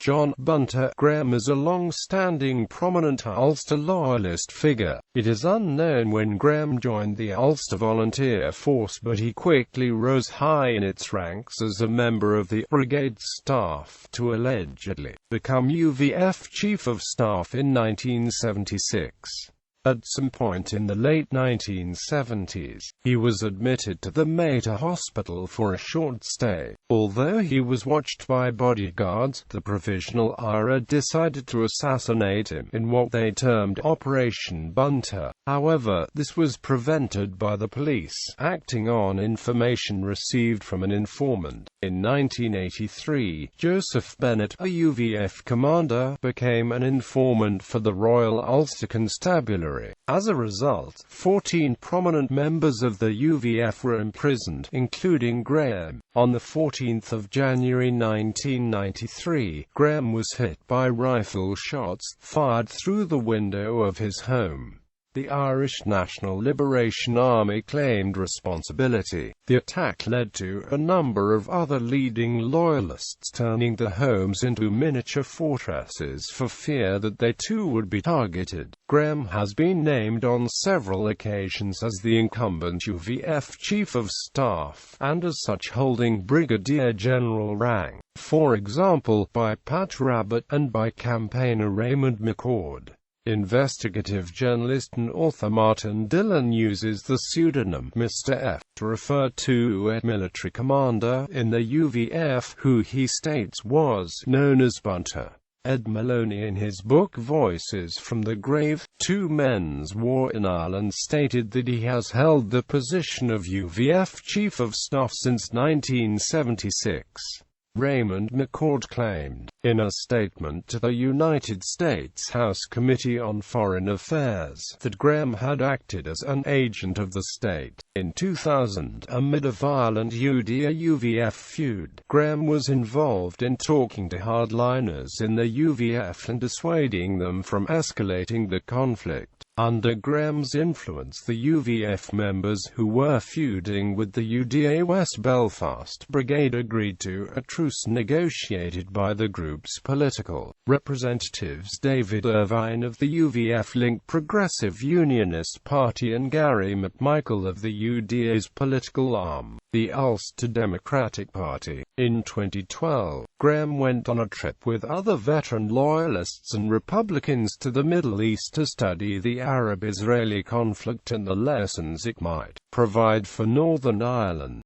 John Bunter. Graham is a long-standing prominent Ulster loyalist figure. It is unknown when Graham joined the Ulster Volunteer Force, but he quickly rose high in its ranks as a member of the Brigade Staff, to allegedly become UVF Chief of Staff in 1976. At some point in the late 1970s, he was admitted to the Mater Hospital for a short stay. Although he was watched by bodyguards, the Provisional IRA decided to assassinate him in what they termed Operation Bunter. However, this was prevented by the police, acting on information received from an informant. In 1983, Joseph Bennett, a UVF commander, became an informant for the Royal Ulster Constabulary. As a result, 14 prominent members of the UVF were imprisoned, including Graham. On the 14th of January 1993, Graham was hit by rifle shots, fired through the window of his home. The Irish National Liberation Army claimed responsibility. The attack led to a number of other leading loyalists turning their homes into miniature fortresses for fear that they too would be targeted. Graham has been named on several occasions as the incumbent UVF Chief of Staff, and as such holding Brigadier General rank, for example, by Pat Rabbitt and by campaigner Raymond McCord. Investigative journalist and author Martin Dillon uses the pseudonym Mr. F to refer to a military commander in the UVF who he states was known as Bunter. Ed Maloney, in his book Voices from the Grave, Two Men's War in Ireland, stated that he has held the position of UVF Chief of Staff since 1976. Raymond McCord claimed, in a statement to the United States House Committee on Foreign Affairs, that Graham had acted as an agent of the state. In 2000, amid a violent UDA-UVF feud, Graham was involved in talking to hardliners in the UVF and dissuading them from escalating the conflict. Under Graham's influence, the UVF members who were feuding with the UDA West Belfast Brigade agreed to a truce negotiated by the group's political representatives David Irvine of the UVF-linked Progressive Unionist Party and Gary McMichael of the UDA's political arm, the Ulster Democratic Party. In 2012, Graham went on a trip with other veteran loyalists and Republicans to the Middle East to study the Arab-Israeli conflict and the lessons it might provide for Northern Ireland.